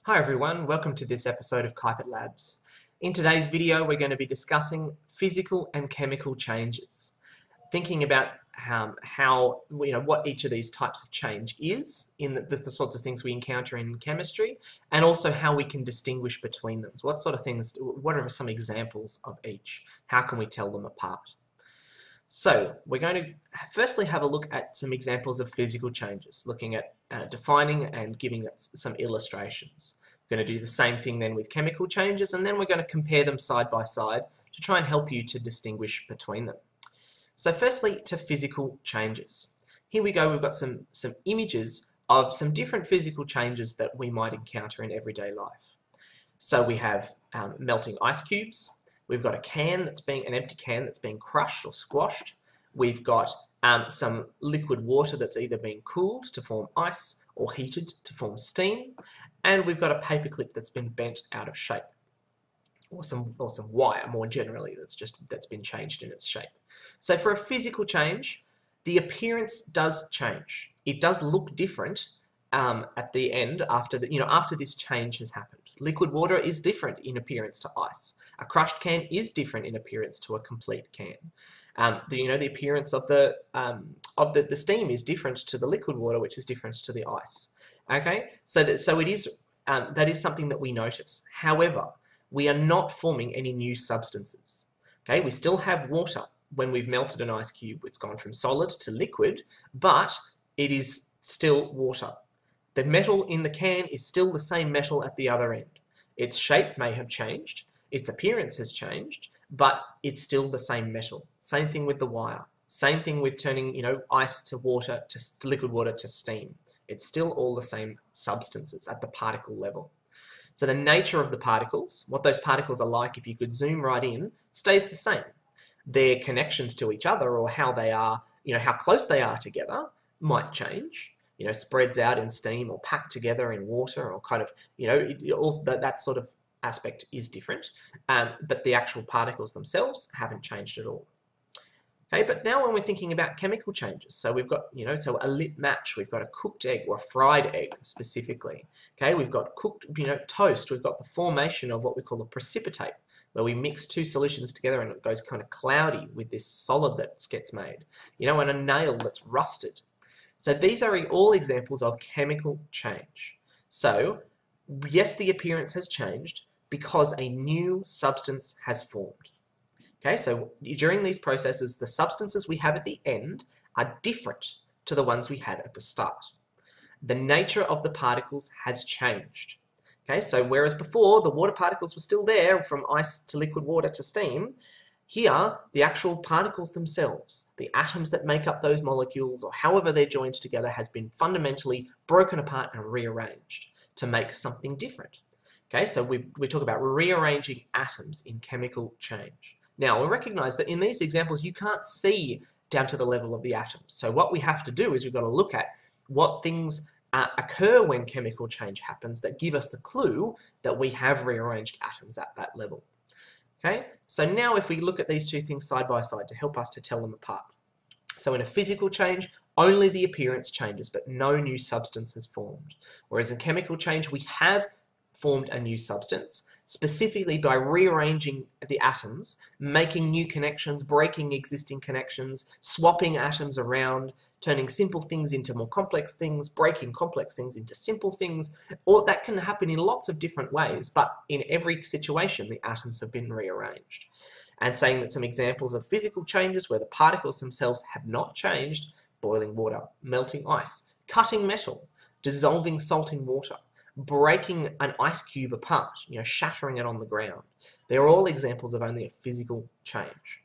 Hi everyone, welcome to this episode of Keipert Labs. In today's video we're going to be discussing physical and chemical changes, thinking about what each of these types of change is in the sorts of things we encounter in chemistry, and also how we can distinguish between them. What sort of things, what are some examples of each? How can we tell them apart? So we're going to firstly have a look at some examples of physical changes, looking at defining and giving some illustrations. We're going to do the same thing then with chemical changes, and then we're going to compare them side by side to try and help you to distinguish between them. So firstly, to physical changes. Here we go, we've got some images of some different physical changes that we might encounter in everyday life. So we have melting ice cubes. We've got an empty can that's being crushed or squashed. We've got some liquid water that's either been cooled to form ice or heated to form steam. And we've got a paperclip that's been bent out of shape. Or some wire, more generally, that's been changed in its shape. So for a physical change, the appearance does change. It does look different at the end after this change has happened. Liquid water is different in appearance to ice. A crushed can is different in appearance to a complete can. The appearance of the steam is different to the liquid water, which is different to the ice. Okay, that is something that we notice. However, we are not forming any new substances. Okay, we still have water. When we've melted an ice cube, it's gone from solid to liquid, but it is still water. The metal in the can is still the same metal at the other end. Its shape may have changed, its appearance has changed, but it's still the same metal. Same thing with the wire. Same thing with turning, ice to water, to liquid water to steam. It's still all the same substances at the particle level. So the nature of the particles, what those particles are like if you could zoom right in, stays the same. Their connections to each other, or how they are, how close they are together, might change. Spreads out in steam or packed together in water, or kind of, that sort of aspect is different. But the actual particles themselves haven't changed at all. Okay, but now when we're thinking about chemical changes, so we've got, so a lit match, we've got a cooked egg or a fried egg specifically. Okay, we've got cooked, toast, we've got the formation of what we call a precipitate, where we mix two solutions together and it goes kind of cloudy with this solid that gets made, and a nail that's rusted. So these are all examples of chemical change. So yes, the appearance has changed because a new substance has formed. Okay, so during these processes, the substances we have at the end are different to the ones we had at the start. The nature of the particles has changed. Okay, so whereas before the water particles were still there from ice to liquid water to steam, here the actual particles themselves, the atoms that make up those molecules or however they're joined together, has been fundamentally broken apart and rearranged to make something different. Okay, so we talk about rearranging atoms in chemical change. Now we recognize that in these examples you can't see down to the level of the atoms. So what we have to do is we've got to look at what things occur when chemical change happens that give us the clue that we have rearranged atoms at that level. Okay, so now if we look at these two things side by side to help us to tell them apart. So in a physical change, only the appearance changes, but no new substance is formed. Whereas in chemical change, we have formed a new substance, specifically by rearranging the atoms, making new connections, breaking existing connections, swapping atoms around, turning simple things into more complex things, breaking complex things into simple things. Or that can happen in lots of different ways, but in every situation, the atoms have been rearranged. And saying that some examples of physical changes where the particles themselves have not changed: boiling water, melting ice, cutting metal, dissolving salt in water, breaking an ice cube apart, shattering it on the ground. They're all examples of only a physical change.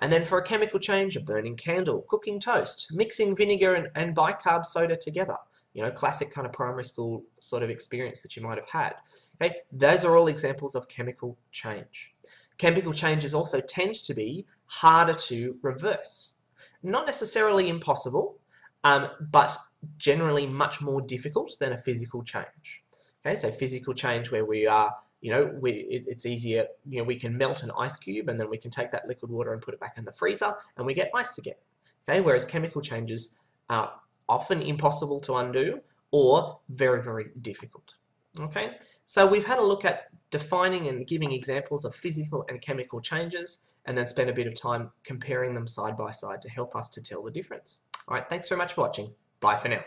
And then for a chemical change, a burning candle, cooking toast, mixing vinegar and bicarb soda together, classic kind of primary school sort of experience that you might have had. Okay, those are all examples of chemical change. Chemical changes also tend to be harder to reverse. Not necessarily impossible, but generally much more difficult than a physical change. Okay, so physical change where we are, it's easier, we can melt an ice cube and then we can take that liquid water and put it back in the freezer and we get ice again. Okay, whereas chemical changes are often impossible to undo or very, very difficult. Okay, so we've had a look at defining and giving examples of physical and chemical changes, and then spent a bit of time comparing them side by side to help us to tell the difference. All right, thanks very much for watching. Bye for now.